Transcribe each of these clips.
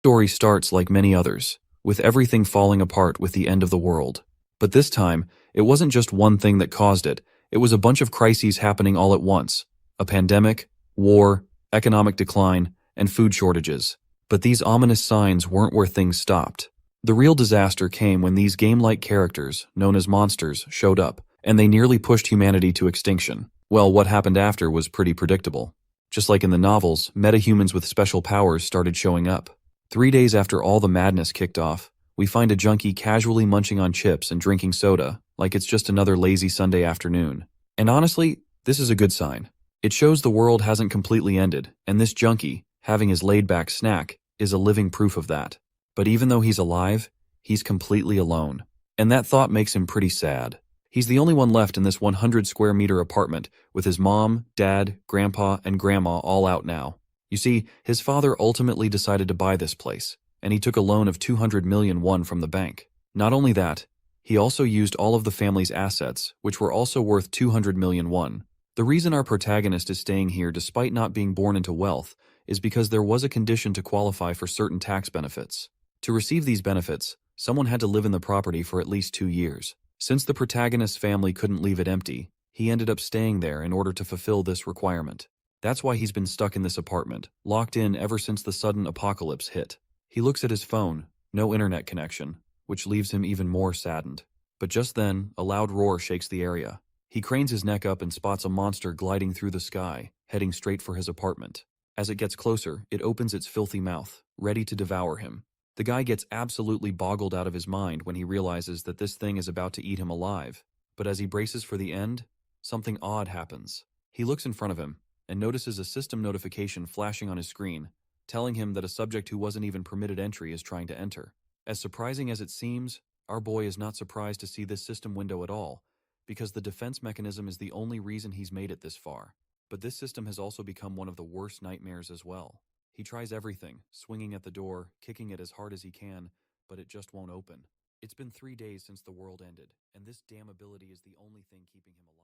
Story starts like many others, with everything falling apart with the end of the world. But this time, it wasn't just one thing that caused it, it was a bunch of crises happening all at once. A pandemic, war, economic decline, and food shortages. But these ominous signs weren't where things stopped. The real disaster came when these game-like characters, known as monsters, showed up, and they nearly pushed humanity to extinction. Well, what happened after was pretty predictable. Just like in the novels, metahumans with special powers started showing up. 3 days after all the madness kicked off, we find a junkie casually munching on chips and drinking soda, like it's just another lazy Sunday afternoon. And honestly, this is a good sign. It shows the world hasn't completely ended, and this junkie, having his laid-back snack, is a living proof of that. But even though he's alive, he's completely alone. And that thought makes him pretty sad. He's the only one left in this 100-square-meter apartment, with his mom, dad, grandpa, and grandma all out now. You see, his father ultimately decided to buy this place, and he took a loan of 200 million won from the bank. Not only that, he also used all of the family's assets, which were also worth 200 million won. The reason our protagonist is staying here despite not being born into wealth is because there was a condition to qualify for certain tax benefits. To receive these benefits, someone had to live in the property for at least 2 years. Since the protagonist's family couldn't leave it empty, he ended up staying there in order to fulfill this requirement. That's why he's been stuck in this apartment, locked in ever since the sudden apocalypse hit. He looks at his phone, no internet connection, which leaves him even more saddened. But just then, a loud roar shakes the area. He cranes his neck up and spots a monster gliding through the sky, heading straight for his apartment. As it gets closer, it opens its filthy mouth, ready to devour him. The guy gets absolutely boggled out of his mind when he realizes that this thing is about to eat him alive. But as he braces for the end, something odd happens. He looks in front of him and notices a system notification flashing on his screen, telling him that a subject who wasn't even permitted entry is trying to enter. As surprising as it seems, our boy is not surprised to see this system window at all, because the defense mechanism is the only reason he's made it this far. But this system has also become one of the worst nightmares as well. He tries everything, swinging at the door, kicking it as hard as he can, but it just won't open. It's been 3 days since the world ended, and this damn ability is the only thing keeping him alive.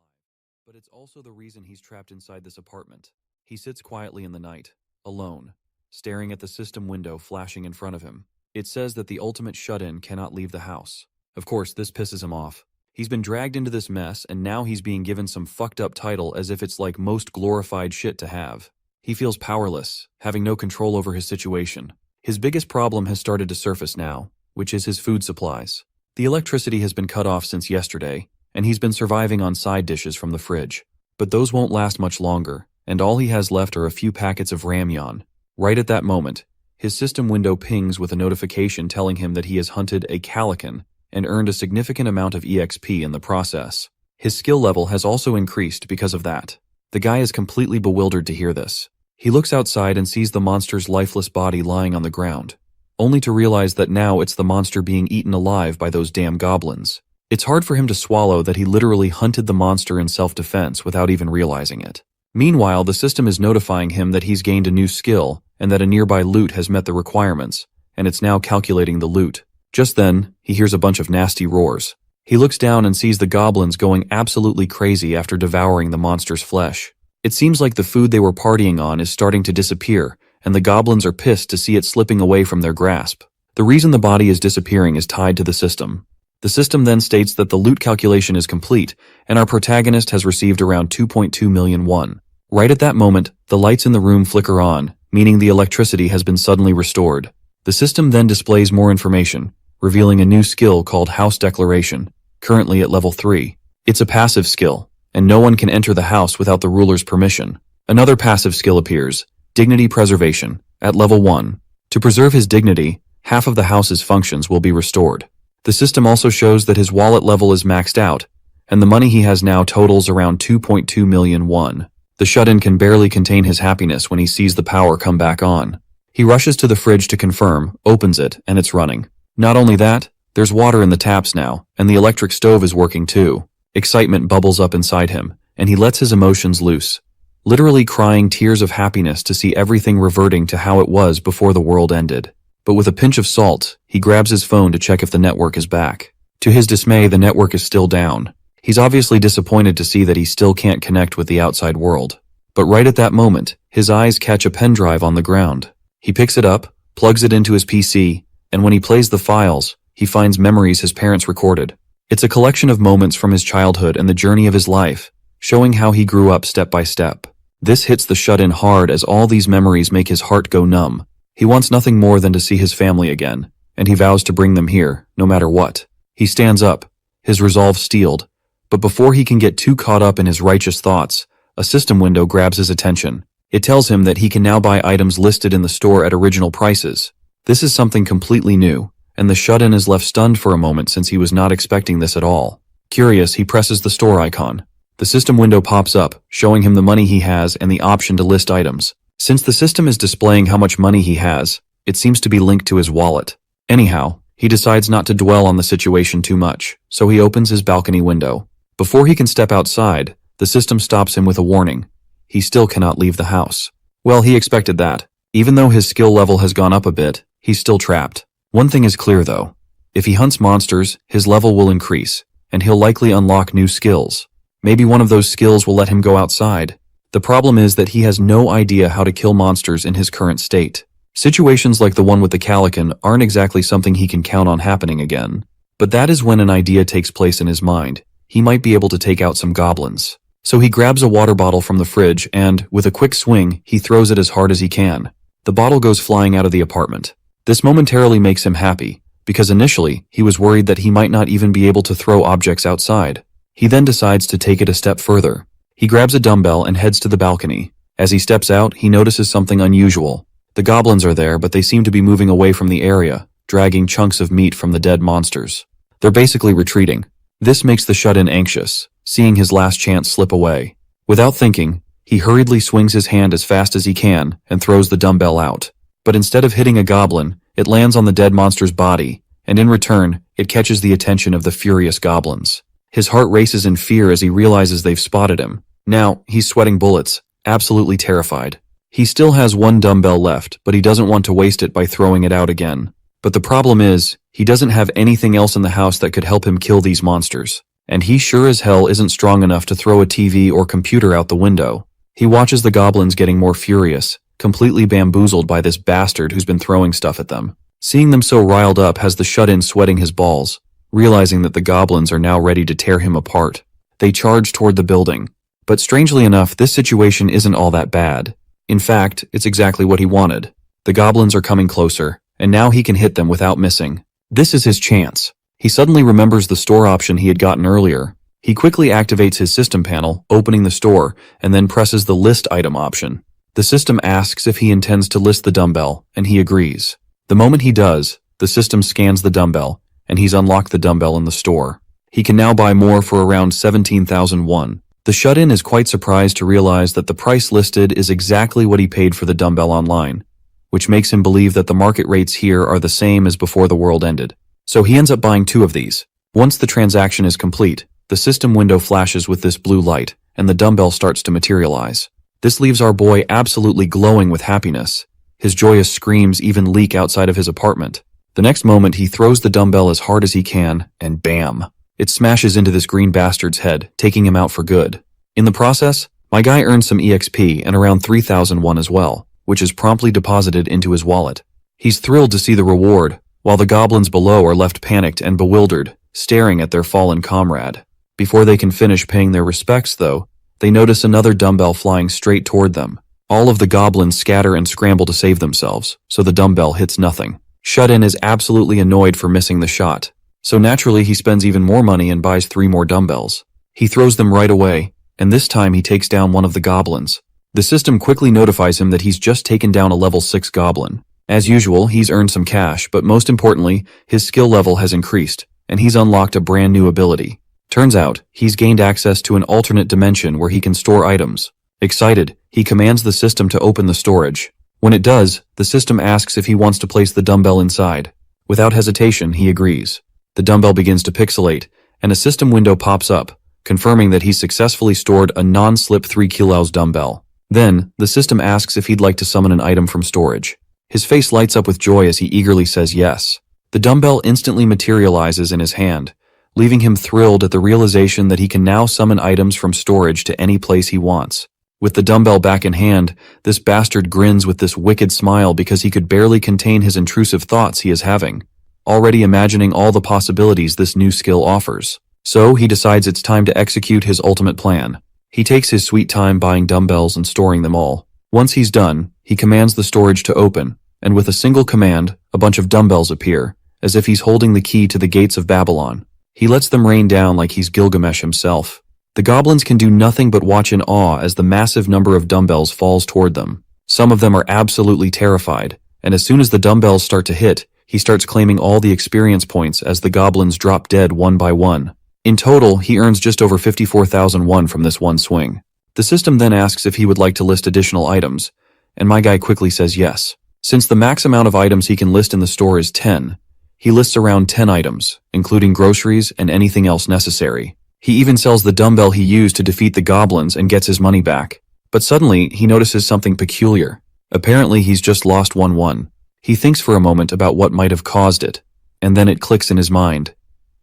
But it's also the reason he's trapped inside this apartment. He sits quietly in the night, alone, staring at the system window flashing in front of him. It says that the ultimate shut-in cannot leave the house. Of course, this pisses him off. He's been dragged into this mess, and now he's being given some fucked up title as if it's like most glorified shit to have. He feels powerless, having no control over his situation. His biggest problem has started to surface now, which is his food supplies. The electricity has been cut off since yesterday, and he's been surviving on side dishes from the fridge. But those won't last much longer, and all he has left are a few packets of ramyeon. Right at that moment, his system window pings with a notification telling him that he has hunted a calican and earned a significant amount of EXP in the process. His skill level has also increased because of that. The guy is completely bewildered to hear this. He looks outside and sees the monster's lifeless body lying on the ground, only to realize that now it's the monster being eaten alive by those damn goblins. It's hard for him to swallow that he literally hunted the monster in self-defense without even realizing it. Meanwhile, the system is notifying him that he's gained a new skill and that a nearby loot has met the requirements, and it's now calculating the loot. Just then, he hears a bunch of nasty roars. He looks down and sees the goblins going absolutely crazy after devouring the monster's flesh. It seems like the food they were partying on is starting to disappear, and the goblins are pissed to see it slipping away from their grasp. The reason the body is disappearing is tied to the system. The system then states that the loot calculation is complete, and our protagonist has received around 2.2 million won. Right at that moment, the lights in the room flicker on, meaning the electricity has been suddenly restored. The system then displays more information, revealing a new skill called House Declaration, currently at level 3. It's a passive skill, and no one can enter the house without the ruler's permission. Another passive skill appears, Dignity Preservation, at level 1. To preserve his dignity, half of the house's functions will be restored. The system also shows that his wallet level is maxed out, and the money he has now totals around 2.2 million won. The shut-in can barely contain his happiness when he sees the power come back on. He rushes to the fridge to confirm, opens it, and it's running. Not only that, there's water in the taps now, and the electric stove is working too. Excitement bubbles up inside him, and he lets his emotions loose, literally crying tears of happiness to see everything reverting to how it was before the world ended. But with a pinch of salt, he grabs his phone to check if the network is back. To his dismay, the network is still down. He's obviously disappointed to see that he still can't connect with the outside world. But right at that moment, his eyes catch a pen drive on the ground. He picks it up, plugs it into his PC, and when he plays the files, he finds memories his parents recorded. It's a collection of moments from his childhood and the journey of his life, showing how he grew up step by step. This hits the shut-in hard as all these memories make his heart go numb. He wants nothing more than to see his family again, and he vows to bring them here, no matter what. He stands up, his resolve steeled, but before he can get too caught up in his righteous thoughts, a system window grabs his attention. It tells him that he can now buy items listed in the store at original prices. This is something completely new, and the shut-in is left stunned for a moment since he was not expecting this at all. Curious, he presses the store icon. The system window pops up, showing him the money he has and the option to list items. Since the system is displaying how much money he has, it seems to be linked to his wallet. Anyhow, he decides not to dwell on the situation too much, so he opens his balcony window. Before he can step outside, the system stops him with a warning. He still cannot leave the house. Well, he expected that. Even though his skill level has gone up a bit, he's still trapped. One thing is clear though. If he hunts monsters, his level will increase, and he'll likely unlock new skills. Maybe one of those skills will let him go outside. The problem is that he has no idea how to kill monsters in his current state. Situations like the one with the Calican aren't exactly something he can count on happening again. But that is when an idea takes place in his mind. He might be able to take out some goblins. So he grabs a water bottle from the fridge and, with a quick swing, he throws it as hard as he can. The bottle goes flying out of the apartment. This momentarily makes him happy, because initially, he was worried that he might not even be able to throw objects outside. He then decides to take it a step further. He grabs a dumbbell and heads to the balcony. As he steps out, he notices something unusual. The goblins are there, but they seem to be moving away from the area, dragging chunks of meat from the dead monsters. They're basically retreating. This makes the shut-in anxious, seeing his last chance slip away. Without thinking, he hurriedly swings his hand as fast as he can and throws the dumbbell out. But instead of hitting a goblin, it lands on the dead monster's body, and in return, it catches the attention of the furious goblins. His heart races in fear as he realizes they've spotted him. Now, he's sweating bullets, absolutely terrified. He still has one dumbbell left, but he doesn't want to waste it by throwing it out again. But the problem is, he doesn't have anything else in the house that could help him kill these monsters. And he sure as hell isn't strong enough to throw a TV or computer out the window. He watches the goblins getting more furious, completely bamboozled by this bastard who's been throwing stuff at them. Seeing them so riled up has the shut-in sweating his balls, realizing that the goblins are now ready to tear him apart. They charge toward the building. But strangely enough, this situation isn't all that bad. In fact, it's exactly what he wanted. The goblins are coming closer, and now he can hit them without missing. This is his chance. He suddenly remembers the store option he had gotten earlier. He quickly activates his system panel, opening the store, and then presses the list item option. The system asks if he intends to list the dumbbell, and he agrees. The moment he does, the system scans the dumbbell, and he's unlocked the dumbbell in the store. He can now buy more for around 17,001. The shut-in is quite surprised to realize that the price listed is exactly what he paid for the dumbbell online, which makes him believe that the market rates here are the same as before the world ended. So he ends up buying 2 of these. Once the transaction is complete, the system window flashes with this blue light, and the dumbbell starts to materialize. This leaves our boy absolutely glowing with happiness. His joyous screams even leak outside of his apartment. The next moment he throws the dumbbell as hard as he can, and bam! It smashes into this green bastard's head, taking him out for good. In the process, my guy earns some EXP and around 3,001 as well, which is promptly deposited into his wallet. He's thrilled to see the reward, while the goblins below are left panicked and bewildered, staring at their fallen comrade. Before they can finish paying their respects, though, they notice another dumbbell flying straight toward them. All of the goblins scatter and scramble to save themselves, so the dumbbell hits nothing. Shut-in is absolutely annoyed for missing the shot. So naturally he spends even more money and buys 3 more dumbbells. He throws them right away, and this time he takes down one of the goblins. The system quickly notifies him that he's just taken down a level 6 goblin. As usual, he's earned some cash, but most importantly, his skill level has increased, and he's unlocked a brand new ability. Turns out, he's gained access to an alternate dimension where he can store items. Excited, he commands the system to open the storage. When it does, the system asks if he wants to place the dumbbell inside. Without hesitation, he agrees. The dumbbell begins to pixelate, and a system window pops up, confirming that he's successfully stored a non-slip 3 kilos dumbbell. Then, the system asks if he'd like to summon an item from storage. His face lights up with joy as he eagerly says yes. The dumbbell instantly materializes in his hand, leaving him thrilled at the realization that he can now summon items from storage to any place he wants. With the dumbbell back in hand, this bastard grins with this wicked smile because he could barely contain his intrusive thoughts he is having, already imagining all the possibilities this new skill offers. So he decides it's time to execute his ultimate plan. He takes his sweet time buying dumbbells and storing them all. Once he's done, he commands the storage to open, and with a single command, a bunch of dumbbells appear, as if he's holding the key to the gates of Babylon. He lets them rain down like he's Gilgamesh himself. The goblins can do nothing but watch in awe as the massive number of dumbbells falls toward them. Some of them are absolutely terrified, and as soon as the dumbbells start to hit, he starts claiming all the experience points as the goblins drop dead one by one. In total, he earns just over 54,001 from this one swing. The system then asks if he would like to list additional items, and my guy quickly says yes. Since the max amount of items he can list in the store is 10, he lists around 10 items, including groceries and anything else necessary. He even sells the dumbbell he used to defeat the goblins and gets his money back. But suddenly, he notices something peculiar. Apparently, he's just lost 1-1. He thinks for a moment about what might have caused it, and then it clicks in his mind.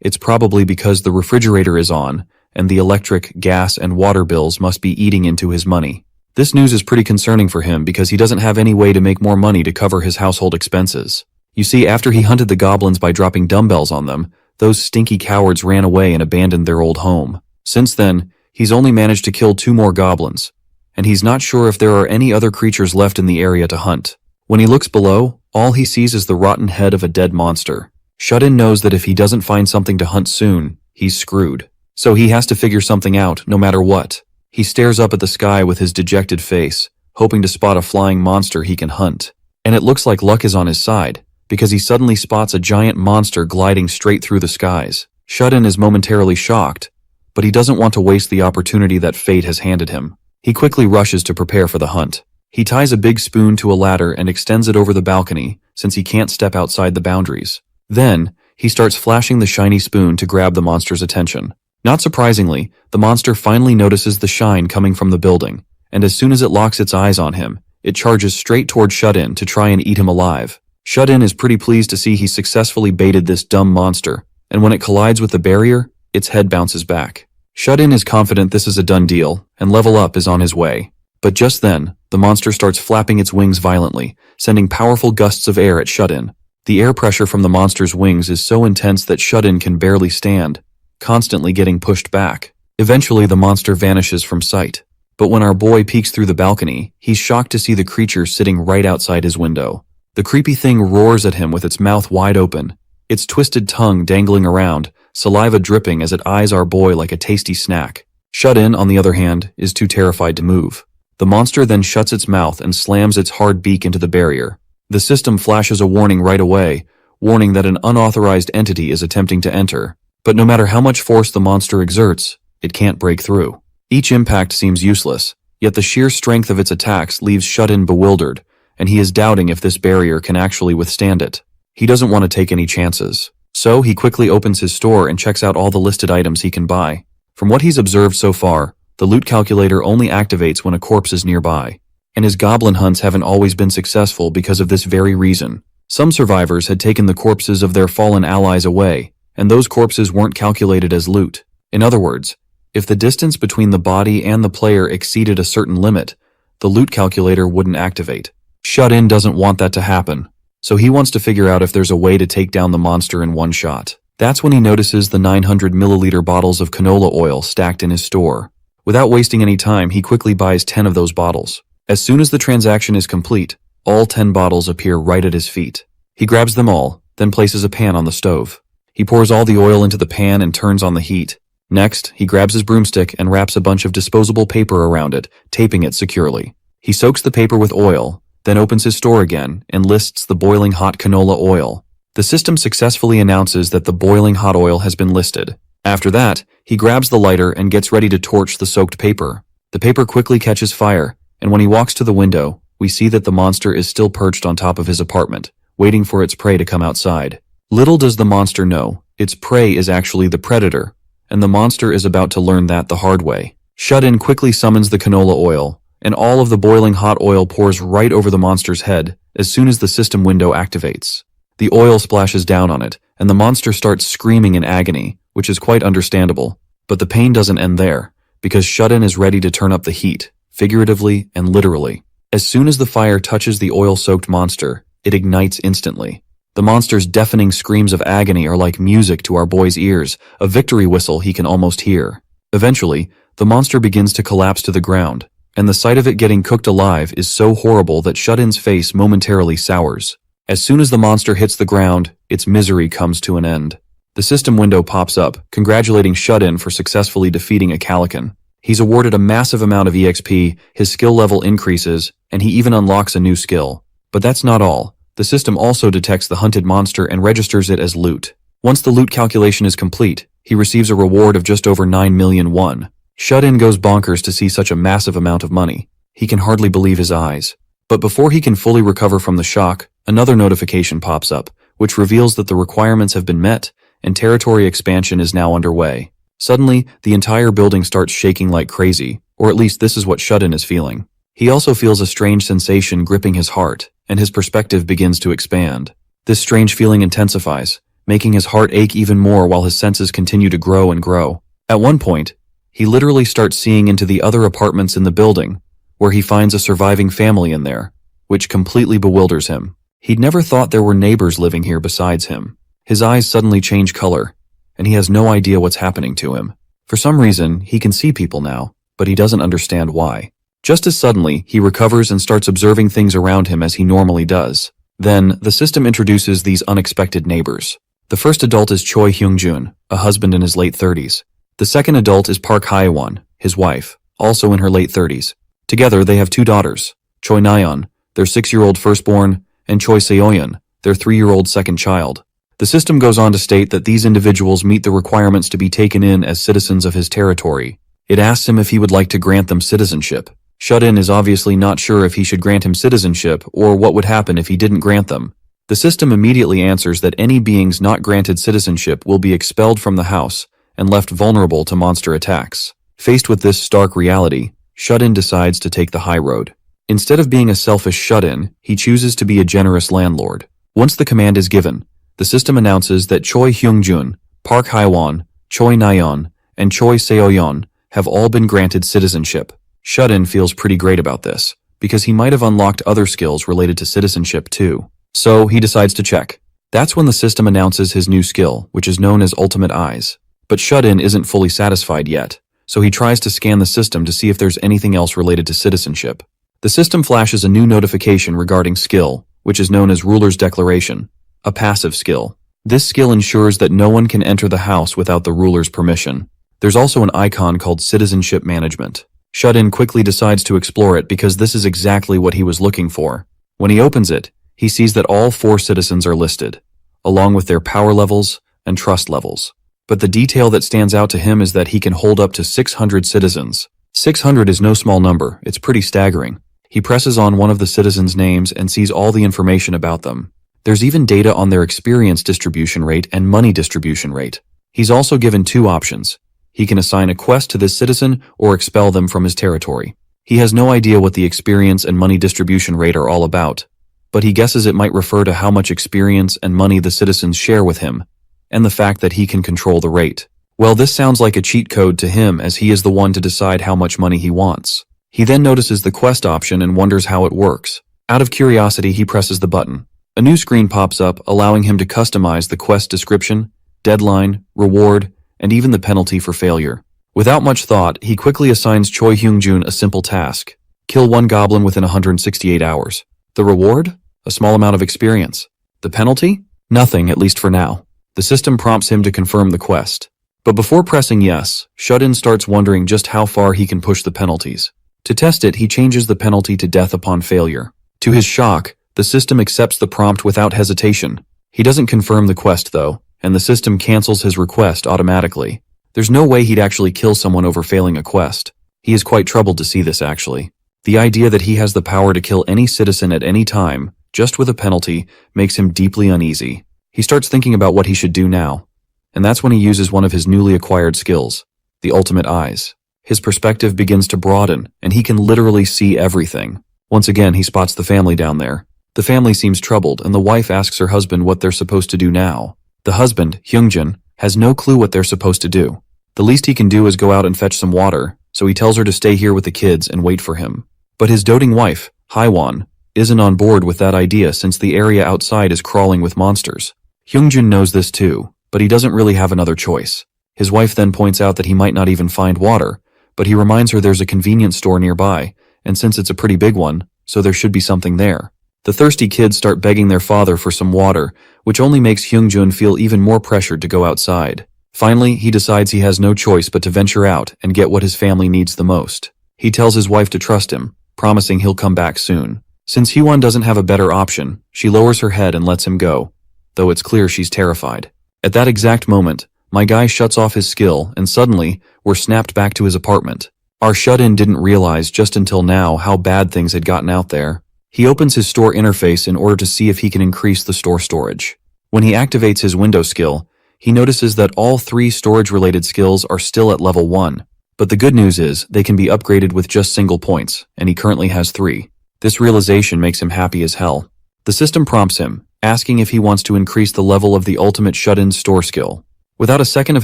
It's probably because the refrigerator is on, and the electric, gas, and water bills must be eating into his money. This news is pretty concerning for him because he doesn't have any way to make more money to cover his household expenses. You see, after he hunted the goblins by dropping dumbbells on them, those stinky cowards ran away and abandoned their old home. Since then, he's only managed to kill 2 more goblins, and he's not sure if there are any other creatures left in the area to hunt. When he looks below, all he sees is the rotten head of a dead monster. Shut-In knows that if he doesn't find something to hunt soon, he's screwed. So he has to figure something out, no matter what. He stares up at the sky with his dejected face, hoping to spot a flying monster he can hunt. And it looks like luck is on his side, because he suddenly spots a giant monster gliding straight through the skies. Shut-In is momentarily shocked, but he doesn't want to waste the opportunity that fate has handed him. He quickly rushes to prepare for the hunt. He ties a big spoon to a ladder and extends it over the balcony, since he can't step outside the boundaries. Then, he starts flashing the shiny spoon to grab the monster's attention. Not surprisingly, the monster finally notices the shine coming from the building, and as soon as it locks its eyes on him, it charges straight toward Shut-In to try and eat him alive. Shut-In is pretty pleased to see he successfully baited this dumb monster, and when it collides with the barrier, its head bounces back. Shut-In is confident this is a done deal, and Level Up is on his way. But just then, the monster starts flapping its wings violently, sending powerful gusts of air at Shut-In. The air pressure from the monster's wings is so intense that Shut-In can barely stand, constantly getting pushed back. Eventually, the monster vanishes from sight. But when our boy peeks through the balcony, he's shocked to see the creature sitting right outside his window. The creepy thing roars at him with its mouth wide open, its twisted tongue dangling around, saliva dripping as it eyes our boy like a tasty snack. Shut-In, on the other hand, is too terrified to move. The monster then shuts its mouth and slams its hard beak into the barrier. The system flashes a warning right away, warning that an unauthorized entity is attempting to enter. But no matter how much force the monster exerts, it can't break through. Each impact seems useless, yet the sheer strength of its attacks leaves Shut-In bewildered, and he is doubting if this barrier can actually withstand it. He doesn't want to take any chances. So he quickly opens his store and checks out all the listed items he can buy. From what he's observed so far, the loot calculator only activates when a corpse is nearby. And his goblin hunts haven't always been successful because of this very reason. Some survivors had taken the corpses of their fallen allies away, and those corpses weren't calculated as loot. In other words, if the distance between the body and the player exceeded a certain limit, the loot calculator wouldn't activate. Shut-In doesn't want that to happen, so he wants to figure out if there's a way to take down the monster in one shot. That's when he notices the 900 milliliter bottles of canola oil stacked in his store. Without wasting any time, he quickly buys 10 of those bottles. As soon as the transaction is complete, all 10 bottles appear right at his feet. He grabs them all, then places a pan on the stove. He pours all the oil into the pan and turns on the heat. Next, he grabs his broomstick and wraps a bunch of disposable paper around it, taping it securely. He soaks the paper with oil, then opens his store again and lists the boiling hot canola oil. The system successfully announces that the boiling hot oil has been listed. After that, he grabs the lighter and gets ready to torch the soaked paper. The paper quickly catches fire, and when he walks to the window, we see that the monster is still perched on top of his apartment, waiting for its prey to come outside. Little does the monster know, its prey is actually the predator, and the monster is about to learn that the hard way. Shut-In quickly summons the canola oil, and all of the boiling hot oil pours right over the monster's head as soon as the system window activates. The oil splashes down on it, and the monster starts screaming in agony, which is quite understandable. But the pain doesn't end there, because Shut-In is ready to turn up the heat. figuratively and literally. As soon as the fire touches the oil-soaked monster, it ignites instantly. The monster's deafening screams of agony are like music to our boy's ears, a victory whistle he can almost hear. Eventually, the monster begins to collapse to the ground, and the sight of it getting cooked alive is so horrible that Shut-in's face momentarily sours. As soon as the monster hits the ground, its misery comes to an end. The system window pops up, congratulating Shut-in for successfully defeating a Calican. He's awarded a massive amount of EXP, his skill level increases, and he even unlocks a new skill. But that's not all. The system also detects the hunted monster and registers it as loot. Once the loot calculation is complete, he receives a reward of just over 9 million won. Shut-in goes bonkers to see such a massive amount of money. He can hardly believe his eyes. But before he can fully recover from the shock, another notification pops up, which reveals that the requirements have been met, and territory expansion is now underway. Suddenly, the entire building starts shaking like crazy, or at least this is what Shut-in is feeling. He also feels a strange sensation gripping his heart, and his perspective begins to expand. This strange feeling intensifies, making his heart ache even more while his senses continue to grow and grow. At one point, he literally starts seeing into the other apartments in the building, where he finds a surviving family in there, which completely bewilders him. He'd never thought there were neighbors living here besides him. His eyes suddenly change color, and he has no idea what's happening to him. For some reason, he can see people now, but he doesn't understand why. Just as suddenly, he recovers and starts observing things around him as he normally does. Then, the system introduces these unexpected neighbors. The first adult is Choi Hyung-jun, a husband in his late 30s. The second adult is Park Hae-won, his wife, also in her late 30s. Together, they have 2 daughters, Choi Na-yeon, their 6-year-old firstborn, and Choi Se-yeon, their 3-year-old second child. The system goes on to state that these individuals meet the requirements to be taken in as citizens of his territory. It asks him if he would like to grant them citizenship. Shut-in is obviously not sure if he should grant him citizenship or what would happen if he didn't grant them. The system immediately answers that any beings not granted citizenship will be expelled from the house and left vulnerable to monster attacks. Faced with this stark reality, Shut-in decides to take the high road. Instead of being a selfish Shut-in, he chooses to be a generous landlord. Once the command is given, the system announces that Choi Hyung-jun, Park Hae-won, Choi Na-yeon, and Choi Se-yeon have all been granted citizenship. Shut-in feels pretty great about this, because he might have unlocked other skills related to citizenship too. So he decides to check. That's when the system announces his new skill, which is known as Ultimate Eyes. But Shut-in isn't fully satisfied yet, so he tries to scan the system to see if there's anything else related to citizenship. The system flashes a new notification regarding skill, which is known as Ruler's Declaration, a passive skill. This skill ensures that no one can enter the house without the ruler's permission. There's also an icon called Citizenship Management. Shut-in quickly decides to explore it because this is exactly what he was looking for. When he opens it, he sees that all 4 citizens are listed, along with their power levels and trust levels. But the detail that stands out to him is that he can hold up to 600 citizens. 600 is no small number, it's pretty staggering. He presses on one of the citizens' names and sees all the information about them. There's even data on their experience distribution rate and money distribution rate. He's also given 2 options. He can assign a quest to this citizen or expel them from his territory. He has no idea what the experience and money distribution rate are all about, but he guesses it might refer to how much experience and money the citizens share with him, and the fact that he can control the rate. Well, this sounds like a cheat code to him as he is the one to decide how much money he wants. He then notices the quest option and wonders how it works. Out of curiosity, he presses the button. A new screen pops up, allowing him to customize the quest description, deadline, reward, and even the penalty for failure. Without much thought, he quickly assigns Choi Hyung-jun a simple task. Kill 1 goblin within 168 hours. The reward? A small amount of experience. The penalty? Nothing, at least for now. The system prompts him to confirm the quest. But before pressing yes, Shut-in starts wondering just how far he can push the penalties. To test it, he changes the penalty to death upon failure. To his shock, the system accepts the prompt without hesitation. He doesn't confirm the quest though, and the system cancels his request automatically. There's no way he'd actually kill someone over failing a quest. He is quite troubled to see this actually. The idea that he has the power to kill any citizen at any time, just with a penalty, makes him deeply uneasy. He starts thinking about what he should do now, and that's when he uses one of his newly acquired skills, the Ultimate Eyes. His perspective begins to broaden, and he can literally see everything. Once again, he spots the family down there. The family seems troubled, and the wife asks her husband what they're supposed to do now. The husband, Hyung-jun, has no clue what they're supposed to do. The least he can do is go out and fetch some water, so he tells her to stay here with the kids and wait for him. But his doting wife, Haiwan, isn't on board with that idea since the area outside is crawling with monsters. Hyungjun knows this too, but he doesn't really have another choice. His wife then points out that he might not even find water, but he reminds her there's a convenience store nearby, and since it's a pretty big one, so there should be something there. The thirsty kids start begging their father for some water, which only makes Hyungjun feel even more pressured to go outside. Finally, he decides he has no choice but to venture out and get what his family needs the most. He tells his wife to trust him, promising he'll come back soon. Since Hyewon doesn't have a better option, she lowers her head and lets him go, though it's clear she's terrified. At that exact moment, my guy shuts off his skill and suddenly, we're snapped back to his apartment. Our shut-in didn't realize just until now how bad things had gotten out there. He opens his store interface in order to see if he can increase the store storage. When he activates his window skill, he notices that all 3 storage-related skills are still at level 1. But the good news is, they can be upgraded with just single points, and he currently has 3. This realization makes him happy as hell. The system prompts him, asking if he wants to increase the level of the ultimate shut-in store skill. Without a second of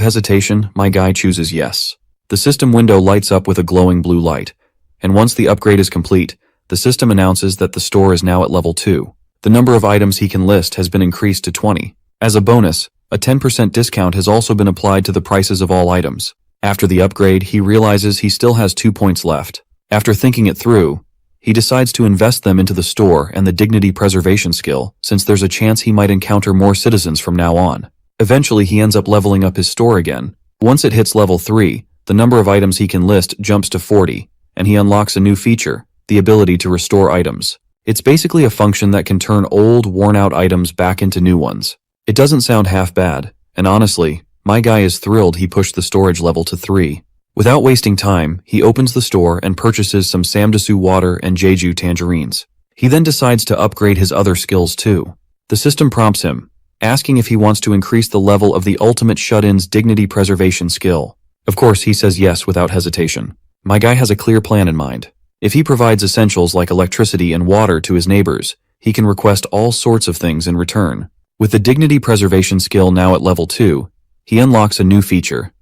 hesitation, my guy chooses yes. The system window lights up with a glowing blue light, and once the upgrade is complete, the system announces that the store is now at level 2. The number of items he can list has been increased to 20. As a bonus, a 10% discount has also been applied to the prices of all items. After the upgrade, he realizes he still has 2 points left. After thinking it through, he decides to invest them into the store and the dignity preservation skill, since there's a chance he might encounter more citizens from now on. Eventually, he ends up leveling up his store again. Once it hits level 3, the number of items he can list jumps to 40, and he unlocks a new feature, the ability to restore items. It's basically a function that can turn old, worn-out items back into new ones. It doesn't sound half bad, and honestly, my guy is thrilled he pushed the storage level to 3. Without wasting time, he opens the store and purchases some Samdasu water and Jeju tangerines. He then decides to upgrade his other skills too. The system prompts him, asking if he wants to increase the level of the ultimate shut-in's dignity preservation skill. Of course, he says yes without hesitation. My guy has a clear plan in mind. If he provides essentials like electricity and water to his neighbors, he can request all sorts of things in return. With the dignity preservation skill now at level 2, he unlocks a new feature,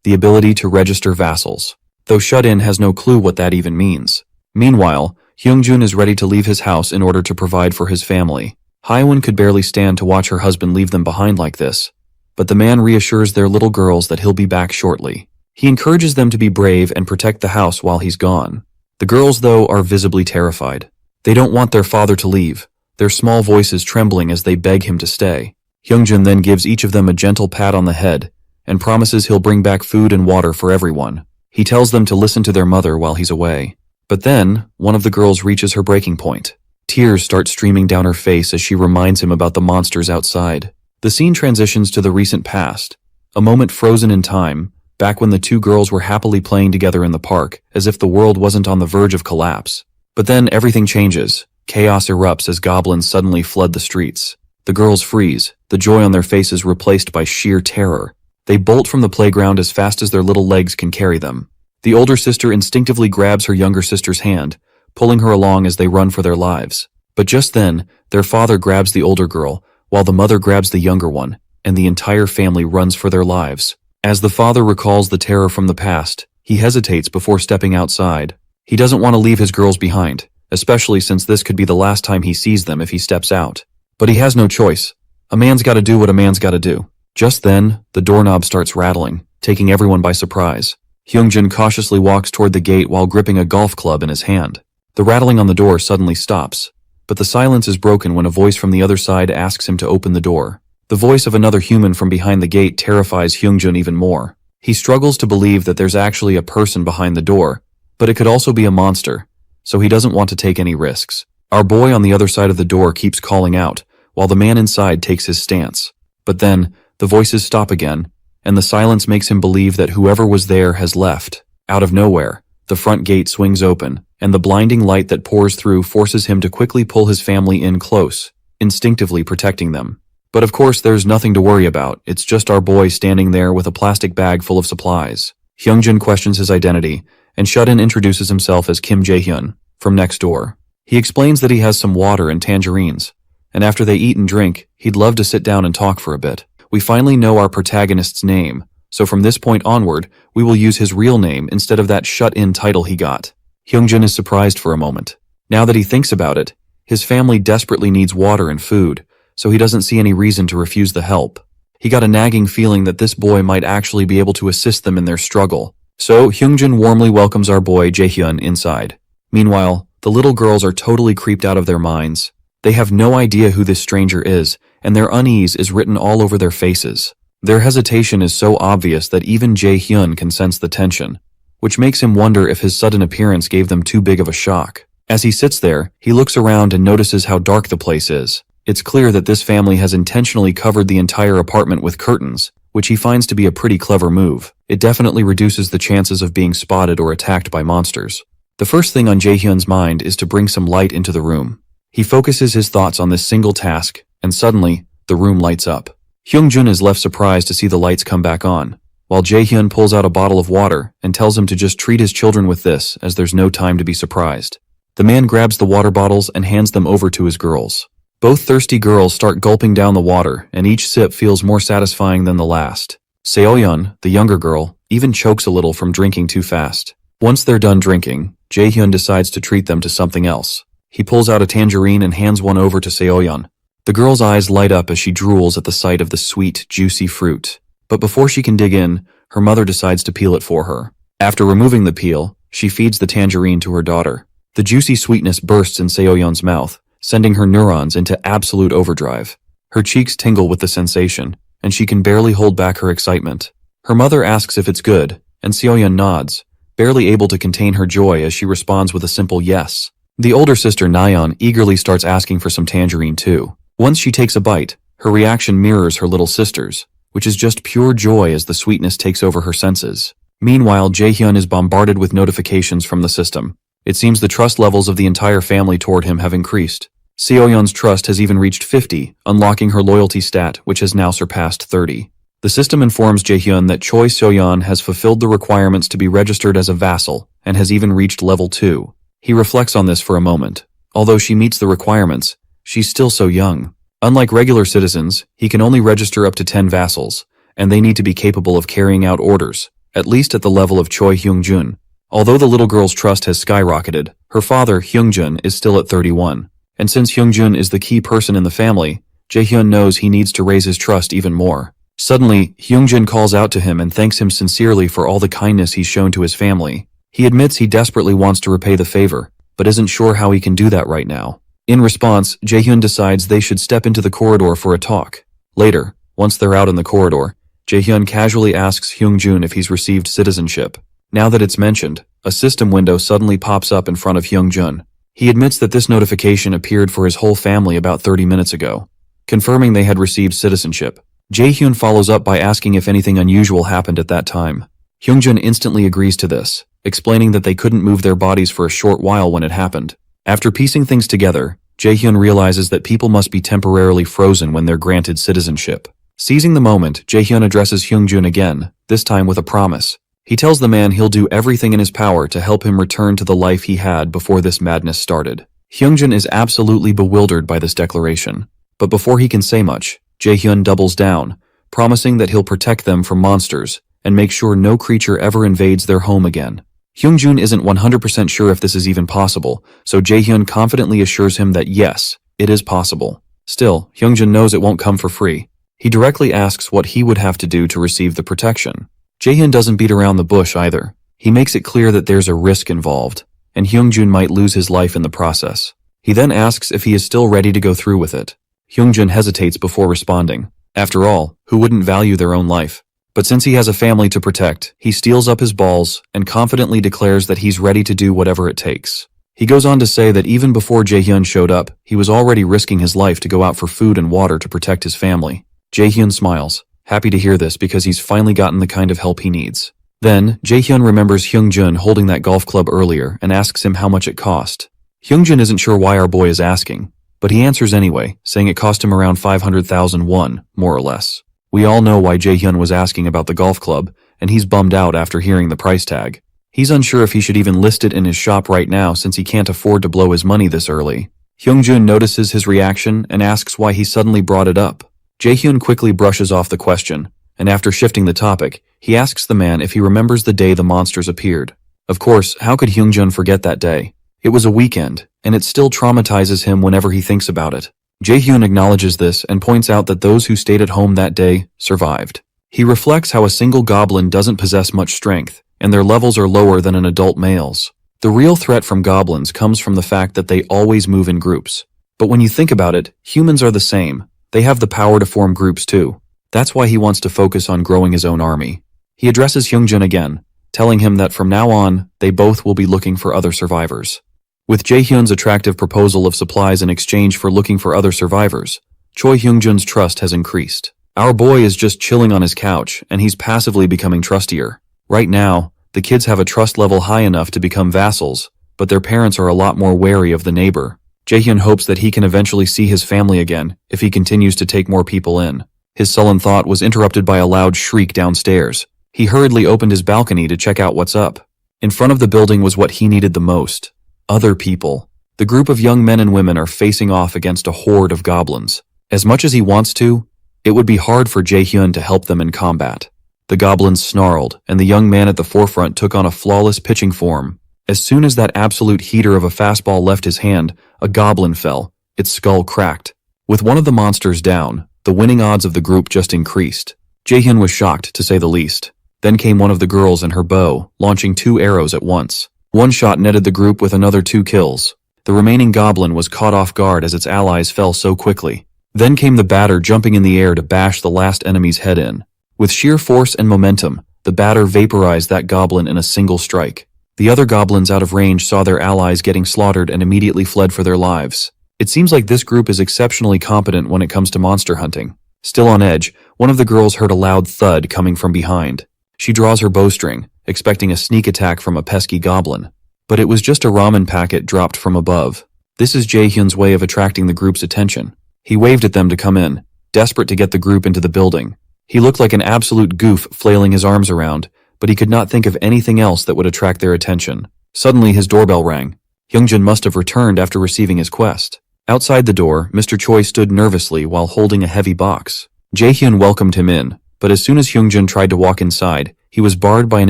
the ability to register vassals, though Shut-In has no clue what that even means. Meanwhile, Hyungjun is ready to leave his house in order to provide for his family. Haiwon could barely stand to watch her husband leave them behind like this, but the man reassures their little girls that he'll be back shortly. He encourages them to be brave and protect the house while he's gone. The girls, though, are visibly terrified. They don't want their father to leave, their small voices trembling as they beg him to stay. Hyungjun then gives each of them a gentle pat on the head and promises he'll bring back food and water for everyone. He tells them to listen to their mother while he's away. But then, one of the girls reaches her breaking point. Tears start streaming down her face as she reminds him about the monsters outside. The scene transitions to the recent past, a moment frozen in time, back when the 2 girls were happily playing together in the park, as if the world wasn't on the verge of collapse. But then everything changes. Chaos erupts as goblins suddenly flood the streets. The girls freeze, the joy on their faces replaced by sheer terror. They bolt from the playground as fast as their little legs can carry them. The older sister instinctively grabs her younger sister's hand, pulling her along as they run for their lives. But just then, their father grabs the older girl, while the mother grabs the younger one, and the entire family runs for their lives. As the father recalls the terror from the past, he hesitates before stepping outside. He doesn't want to leave his girls behind, especially since this could be the last time he sees them if he steps out. But he has no choice. A man's gotta do what a man's gotta do. Just then, the doorknob starts rattling, taking everyone by surprise. Hyungjun cautiously walks toward the gate while gripping a golf club in his hand. The rattling on the door suddenly stops, but the silence is broken when a voice from the other side asks him to open the door. The voice of another human from behind the gate terrifies Hyungjun even more. He struggles to believe that there's actually a person behind the door, but it could also be a monster, so he doesn't want to take any risks. Our boy on the other side of the door keeps calling out, while the man inside takes his stance. But then, the voices stop again, and the silence makes him believe that whoever was there has left. Out of nowhere, the front gate swings open, and the blinding light that pours through forces him to quickly pull his family in close, instinctively protecting them. But of course there's nothing to worry about, it's just our boy standing there with a plastic bag full of supplies. Hyungjun questions his identity, and Shut-In introduces himself as Kim Jae-hyun, from next door. He explains that he has some water and tangerines, and after they eat and drink, he'd love to sit down and talk for a bit. We finally know our protagonist's name, so from this point onward, we will use his real name instead of that shut-in title he got. Hyungjin is surprised for a moment. Now that he thinks about it, his family desperately needs water and food, so he doesn't see any reason to refuse the help. He got a nagging feeling that this boy might actually be able to assist them in their struggle. So Hyungjin warmly welcomes our boy Jaehyun inside. Meanwhile, the little girls are totally creeped out of their minds. They have no idea who this stranger is, and their unease is written all over their faces. Their hesitation is so obvious that even Jaehyun can sense the tension, which makes him wonder if his sudden appearance gave them too big of a shock. As he sits there, he looks around and notices how dark the place is. It's clear that this family has intentionally covered the entire apartment with curtains, which he finds to be a pretty clever move. It definitely reduces the chances of being spotted or attacked by monsters. The first thing on Jaehyun's mind is to bring some light into the room. He focuses his thoughts on this single task, and suddenly, the room lights up. Hyungjin is left surprised to see the lights come back on, while Jaehyun pulls out a bottle of water and tells him to just treat his children with this, as there's no time to be surprised. The man grabs the water bottles and hands them over to his girls. Both thirsty girls start gulping down the water, and each sip feels more satisfying than the last. Seoyeon, the younger girl, even chokes a little from drinking too fast. Once they're done drinking, Jaehyun decides to treat them to something else. He pulls out a tangerine and hands one over to Seoyeon. The girl's eyes light up as she drools at the sight of the sweet, juicy fruit. But before she can dig in, her mother decides to peel it for her. After removing the peel, she feeds the tangerine to her daughter. The juicy sweetness bursts in Seoyeon's mouth, sending her neurons into absolute overdrive. Her cheeks tingle with the sensation, and she can barely hold back her excitement. Her mother asks if it's good, and Seoyeon nods, barely able to contain her joy as she responds with a simple yes. The older sister Nayeon eagerly starts asking for some tangerine too. Once she takes a bite, her reaction mirrors her little sister's, which is just pure joy as the sweetness takes over her senses. Meanwhile, Jaehyun is bombarded with notifications from the system. It seems the trust levels of the entire family toward him have increased. Seoyeon's trust has even reached 50, unlocking her loyalty stat, which has now surpassed 30. The system informs Jaehyun that Choi Seoyeon has fulfilled the requirements to be registered as a vassal and has even reached level 2. He reflects on this for a moment. Although she meets the requirements, she's still so young. Unlike regular citizens, he can only register up to 10 vassals, and they need to be capable of carrying out orders, at least at the level of Choi Hyungjun. Although the little girl's trust has skyrocketed, her father, Hyungjun, is still at 31. And since Hyungjun is the key person in the family, Jaehyun knows he needs to raise his trust even more. Suddenly, Hyungjun calls out to him and thanks him sincerely for all the kindness he's shown to his family. He admits he desperately wants to repay the favor, but isn't sure how he can do that right now. In response, Jaehyun decides they should step into the corridor for a talk. Later, once they're out in the corridor, Jaehyun casually asks Hyungjun if he's received citizenship. Now that it's mentioned, a system window suddenly pops up in front of Hyungjun. He admits that this notification appeared for his whole family about 30 minutes ago, confirming they had received citizenship. Jaehyun follows up by asking if anything unusual happened at that time. Hyungjun instantly agrees to this, explaining that they couldn't move their bodies for a short while when it happened. After piecing things together, Jaehyun realizes that people must be temporarily frozen when they're granted citizenship. Seizing the moment, Jaehyun addresses Hyungjun again, this time with a promise. He tells the man he'll do everything in his power to help him return to the life he had before this madness started. Hyungjun is absolutely bewildered by this declaration. But before he can say much, Jaehyun doubles down, promising that he'll protect them from monsters and make sure no creature ever invades their home again. Hyungjun isn't 100% sure if this is even possible, so Jaehyun confidently assures him that yes, it is possible. Still, Hyungjun knows it won't come for free. He directly asks what he would have to do to receive the protection. Jaehyun doesn't beat around the bush either. He makes it clear that there's a risk involved, and Hyungjun might lose his life in the process. He then asks if he is still ready to go through with it. Hyungjun hesitates before responding. After all, who wouldn't value their own life? But since he has a family to protect, he steels up his balls and confidently declares that he's ready to do whatever it takes. He goes on to say that even before Jaehyun showed up, he was already risking his life to go out for food and water to protect his family. Jaehyun smiles, happy to hear this because he's finally gotten the kind of help he needs. Then, Jaehyun remembers Hyungjun holding that golf club earlier and asks him how much it cost. Hyungjun isn't sure why our boy is asking, but he answers anyway, saying it cost him around 500,000 won, more or less. We all know why Jaehyun was asking about the golf club, and he's bummed out after hearing the price tag. He's unsure if he should even list it in his shop right now since he can't afford to blow his money this early. Hyungjun notices his reaction and asks why he suddenly brought it up. Jaehyun quickly brushes off the question, and after shifting the topic, He asks the man if he remembers the day the monsters appeared. Of course, how could Hyungjun forget that day? It was a weekend, and it still traumatizes him whenever he thinks about it. Jaehyun acknowledges this and points out that those who stayed at home that day survived. He reflects how a single goblin doesn't possess much strength, and their levels are lower than an adult male's. The real threat from goblins comes from the fact that they always move in groups. But when you think about it, humans are the same. They have the power to form groups too. That's why he wants to focus on growing his own army. He addresses Hyungjun again, telling him that from now on, they both will be looking for other survivors. With Jaehyun's attractive proposal of supplies in exchange for looking for other survivors, Choi Hyungjun's trust has increased. Our boy is just chilling on his couch, and he's passively becoming trustier. Right now, the kids have a trust level high enough to become vassals, but their parents are a lot more wary of the neighbor. Jaehyun hopes that he can eventually see his family again if he continues to take more people in. His sullen thought was interrupted by a loud shriek downstairs. He hurriedly opened his balcony to check out what's up. In front of the building was what he needed the most. Other people. The group of young men and women are facing off against a horde of goblins. As much as he wants to, it would be hard for Jaehyun to help them in combat. The goblins snarled, and the young man at the forefront took on a flawless pitching form. As soon as that absolute heater of a fastball left his hand, a goblin fell. Its skull cracked. With one of the monsters down, the winning odds of the group just increased. Jaehyun was shocked, to say the least. Then came one of the girls and her bow, launching 2 arrows at once. One shot netted the group with another 2 kills. The remaining goblin was caught off guard as its allies fell so quickly. Then came the batter jumping in the air to bash the last enemy's head in. With sheer force and momentum, the batter vaporized that goblin in a single strike. The other goblins out of range saw their allies getting slaughtered and immediately fled for their lives. It seems like this group is exceptionally competent when it comes to monster hunting. Still on edge, one of the girls heard a loud thud coming from behind. She draws her bowstring, expecting a sneak attack from a pesky goblin. But it was just a ramen packet dropped from above. This is Jaehyun's way of attracting the group's attention. He waved at them to come in, desperate to get the group into the building. He looked like an absolute goof flailing his arms around, but he could not think of anything else that would attract their attention. Suddenly his doorbell rang. Hyungjun must have returned after receiving his quest. Outside the door, Mr. Choi stood nervously while holding a heavy box. Jaehyun welcomed him in, but as soon as Hyungjun tried to walk inside, he was barred by an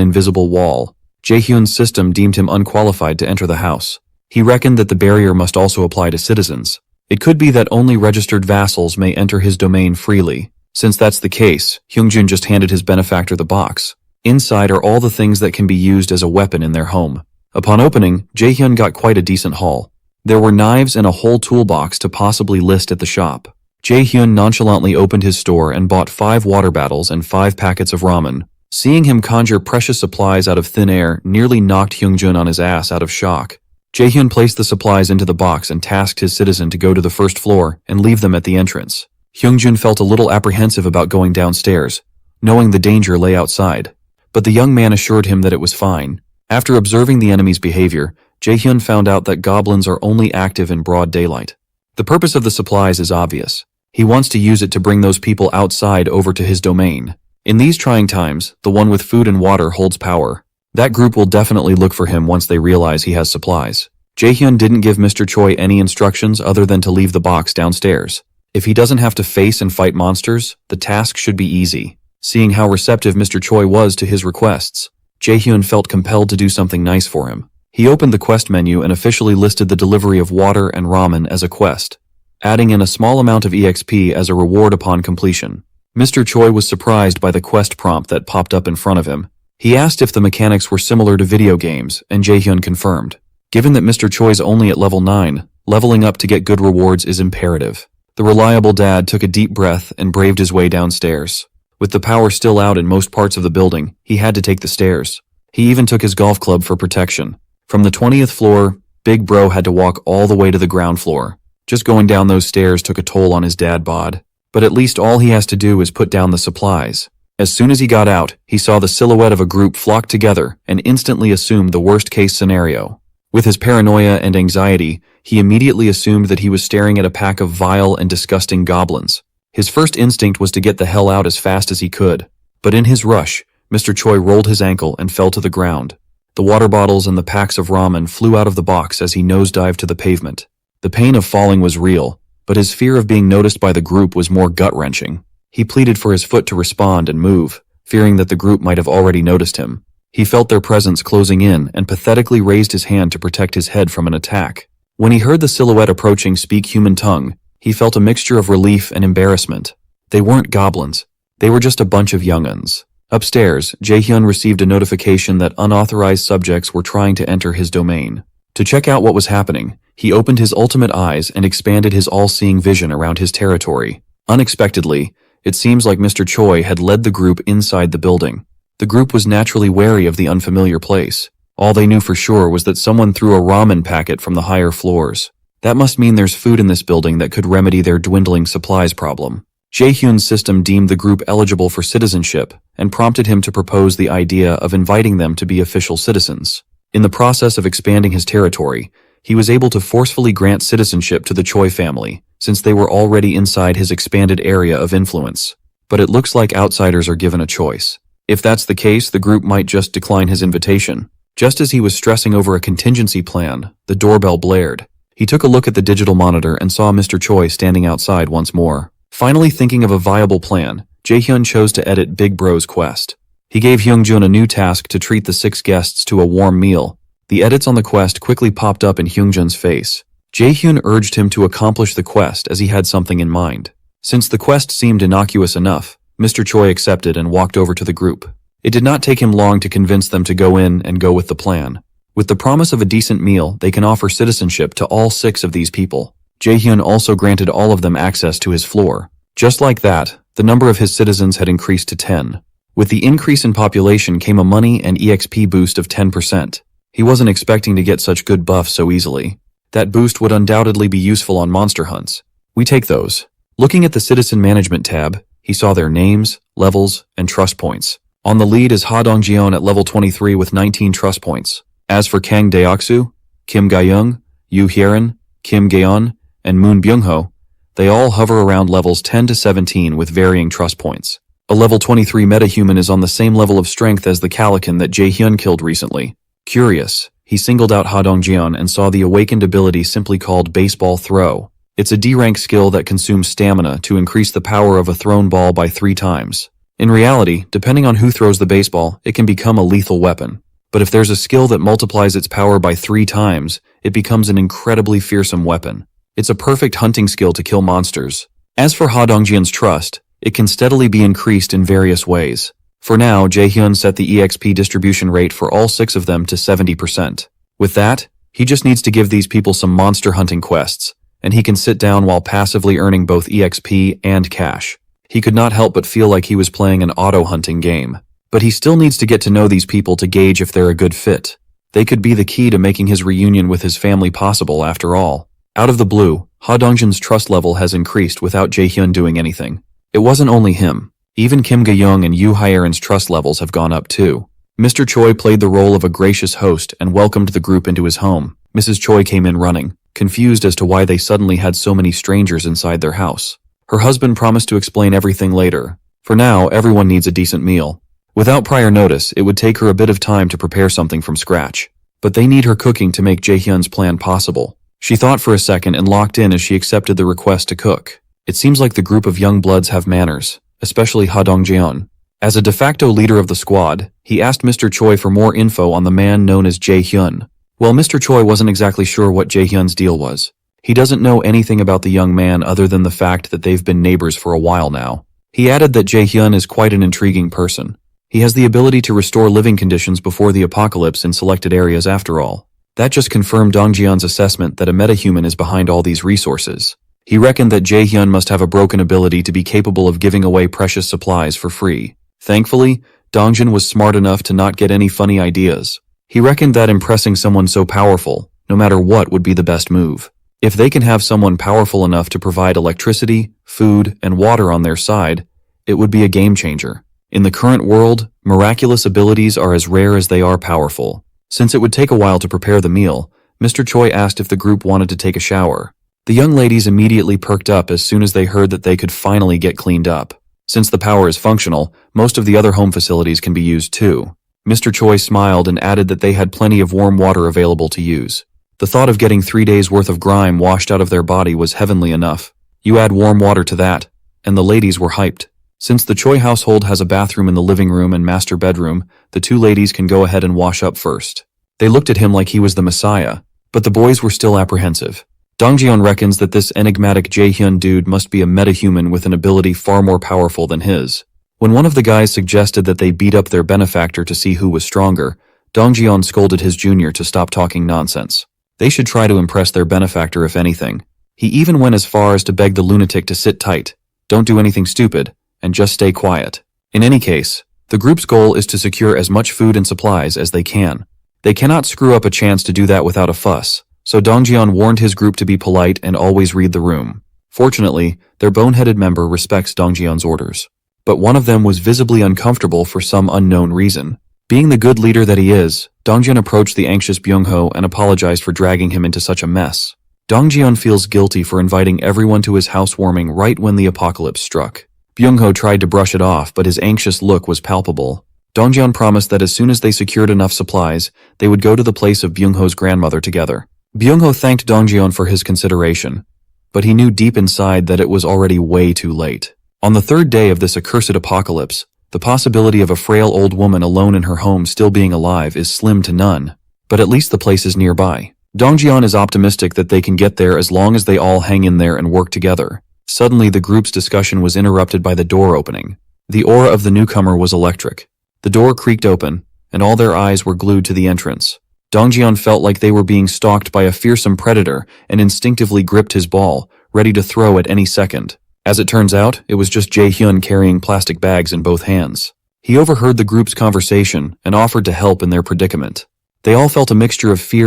invisible wall. Jaehyun's system deemed him unqualified to enter the house. He reckoned that the barrier must also apply to citizens. It could be that only registered vassals may enter his domain freely. Since that's the case, Hyungjun just handed his benefactor the box. Inside are all the things that can be used as a weapon in their home. Upon opening, Jaehyun got quite a decent haul. There were knives and a whole toolbox to possibly list at the shop. Jaehyun nonchalantly opened his store and bought 5 water bottles and 5 packets of ramen. Seeing him conjure precious supplies out of thin air nearly knocked Hyungjun on his ass out of shock. Jaehyun placed the supplies into the box and tasked his citizen to go to the first floor and leave them at the entrance. Hyungjun felt a little apprehensive about going downstairs, knowing the danger lay outside. But the young man assured him that it was fine. After observing the enemy's behavior, Jaehyun found out that goblins are only active in broad daylight. The purpose of the supplies is obvious. He wants to use it to bring those people outside over to his domain. In these trying times, the one with food and water holds power. That group will definitely look for him once they realize he has supplies. Jaehyun didn't give Mr. Choi any instructions other than to leave the box downstairs. If he doesn't have to face and fight monsters, the task should be easy. Seeing how receptive Mr. Choi was to his requests, Jaehyun felt compelled to do something nice for him. He opened the quest menu and officially listed the delivery of water and ramen as a quest, adding in a small amount of EXP as a reward upon completion. Mr. Choi was surprised by the quest prompt that popped up in front of him. He asked if the mechanics were similar to video games, and Jaehyun confirmed. Given that Mr. Choi's only at level 9, leveling up to get good rewards is imperative. The reliable dad took a deep breath and braved his way downstairs. With the power still out in most parts of the building, he had to take the stairs. He even took his golf club for protection. From the 20th floor, Big Bro had to walk all the way to the ground floor. Just going down those stairs took a toll on his dad bod. But at least all he has to do is put down the supplies. As soon as he got out, he saw the silhouette of a group flock together and instantly assumed the worst-case scenario. With his paranoia and anxiety, he immediately assumed that he was staring at a pack of vile and disgusting goblins. His first instinct was to get the hell out as fast as he could. But in his rush, Mr. Choi rolled his ankle and fell to the ground. The water bottles and the packs of ramen flew out of the box as he nosedived to the pavement. The pain of falling was real, but his fear of being noticed by the group was more gut-wrenching. He pleaded for his foot to respond and move, fearing that the group might have already noticed him. He felt their presence closing in and pathetically raised his hand to protect his head from an attack. When he heard the silhouette approaching speak human tongue, he felt a mixture of relief and embarrassment. They weren't goblins. They were just a bunch of young'uns. Upstairs, Jaehyun received a notification that unauthorized subjects were trying to enter his domain. To check out what was happening, he opened his ultimate eyes and expanded his all-seeing vision around his territory. Unexpectedly, it seems like Mr. Choi had led the group inside the building. The group was naturally wary of the unfamiliar place. All they knew for sure was that someone threw a ramen packet from the higher floors. That must mean there's food in this building that could remedy their dwindling supplies problem. Jaehyun's system deemed the group eligible for citizenship and prompted him to propose the idea of inviting them to be official citizens. In the process of expanding his territory, he was able to forcefully grant citizenship to the Choi family, since they were already inside his expanded area of influence. But it looks like outsiders are given a choice. If that's the case, the group might just decline his invitation. Just as he was stressing over a contingency plan, the doorbell blared. He took a look at the digital monitor and saw Mr. Choi standing outside once more. Finally thinking of a viable plan, Jaehyun chose to edit Big Bro's quest. He gave Hyungjun a new task to treat the 6 guests to a warm meal. The edits on the quest quickly popped up in Hyungjun's face. Jaehyun urged him to accomplish the quest as he had something in mind. Since the quest seemed innocuous enough, Mr. Choi accepted and walked over to the group. It did not take him long to convince them to go in and go with the plan. With the promise of a decent meal, they can offer citizenship to all 6 of these people. Jaehyun also granted all of them access to his floor. Just like that, the number of his citizens had increased to 10. With the increase in population came a money and EXP boost of 10%. He wasn't expecting to get such good buffs so easily. That boost would undoubtedly be useful on monster hunts. We take those. Looking at the Citizen Management tab, he saw their names, levels, and trust points. On the lead is Ha Dongjeon at level 23 with 19 trust points. As for Kang Deoksu, Kim Ga-young, Yu Hyerin, Kim Gaeon, and Moon Byung-ho, they all hover around levels 10 to 17 with varying trust points. A level 23 metahuman is on the same level of strength as the Calican that Jaehyun killed recently. Curious, he singled out Ha Dongjeon and saw the awakened ability simply called Baseball Throw. It's a D-rank skill that consumes stamina to increase the power of a thrown ball by 3 times. In reality, depending on who throws the baseball, it can become a lethal weapon. But if there's a skill that multiplies its power by 3 times, it becomes an incredibly fearsome weapon. It's a perfect hunting skill to kill monsters. As for Ha Dongjeon's trust, it can steadily be increased in various ways. For now, Jaehyun set the EXP distribution rate for all 6 of them to 70%. With that, he just needs to give these people some monster hunting quests, and he can sit down while passively earning both EXP and cash. He could not help but feel like he was playing an auto-hunting game. But he still needs to get to know these people to gauge if they're a good fit. They could be the key to making his reunion with his family possible after all. Out of the blue, Ha Dongjeon's trust level has increased without Jaehyun doing anything. It wasn't only him. Even Kim Ga-young and Yu Hyerin's trust levels have gone up too. Mr. Choi played the role of a gracious host and welcomed the group into his home. Mrs. Choi came in running, confused as to why they suddenly had so many strangers inside their house. Her husband promised to explain everything later. For now, everyone needs a decent meal. Without prior notice, it would take her a bit of time to prepare something from scratch. But they need her cooking to make Jaehyun's plan possible. She thought for a second and locked in as she accepted the request to cook. It seems like the group of young bloods have manners, especially Ha Dongjeon. As a de facto leader of the squad, he asked Mr. Choi for more info on the man known as Jaehyun. Well, Mr. Choi wasn't exactly sure what Jaehyun's deal was. He doesn't know anything about the young man other than the fact that they've been neighbors for a while now. He added that Jaehyun is quite an intriguing person. He has the ability to restore living conditions before the apocalypse in selected areas after all. That just confirmed Dongjeon's assessment that a metahuman is behind all these resources. He reckoned that Jaehyun must have a broken ability to be capable of giving away precious supplies for free. Thankfully, Dongjeon was smart enough to not get any funny ideas. He reckoned that impressing someone so powerful, no matter what, would be the best move. If they can have someone powerful enough to provide electricity, food, and water on their side, it would be a game changer. In the current world, miraculous abilities are as rare as they are powerful. Since it would take a while to prepare the meal, Mr. Choi asked if the group wanted to take a shower. The young ladies immediately perked up as soon as they heard that they could finally get cleaned up. Since the power is functional, most of the other home facilities can be used too. Mr. Choi smiled and added that they had plenty of warm water available to use. The thought of getting 3 days' worth of grime washed out of their body was heavenly enough. You add warm water to that, and the ladies were hyped. Since the Choi household has a bathroom in the living room and master bedroom, the two ladies can go ahead and wash up first. They looked at him like he was the messiah, but the boys were still apprehensive. Dongjeon reckons that this enigmatic Jaehyun dude must be a metahuman with an ability far more powerful than his. When one of the guys suggested that they beat up their benefactor to see who was stronger, Dongjeon scolded his junior to stop talking nonsense. They should try to impress their benefactor if anything. He even went as far as to beg the lunatic to sit tight, don't do anything stupid, and just stay quiet. In any case, the group's goal is to secure as much food and supplies as they can. They cannot screw up a chance to do that without a fuss, so Dongjeon warned his group to be polite and always read the room. Fortunately, their boneheaded member respects Dongjeon's orders. But one of them was visibly uncomfortable for some unknown reason. Being the good leader that he is, Dongjeon approached the anxious Byung-ho and apologized for dragging him into such a mess. Dongjeon feels guilty for inviting everyone to his housewarming right when the apocalypse struck. Byung-ho tried to brush it off, but his anxious look was palpable. Dongjeon promised that as soon as they secured enough supplies, they would go to the place of Byung-ho's grandmother together. Byung-ho thanked Dongjeon for his consideration, but he knew deep inside that it was already way too late. On the third day of this accursed apocalypse, the possibility of a frail old woman alone in her home still being alive is slim to none, but at least the place is nearby. Dongjeon is optimistic that they can get there as long as they all hang in there and work together. Suddenly, the group's discussion was interrupted by the door opening. The aura of the newcomer was electric. The door creaked open, and all their eyes were glued to the entrance. Dongjeon felt like they were being stalked by a fearsome predator and instinctively gripped his ball, ready to throw at any second. As it turns out, it was just Jaehyun carrying plastic bags in both hands. He overheard the group's conversation and offered to help in their predicament. They all felt a mixture of fear and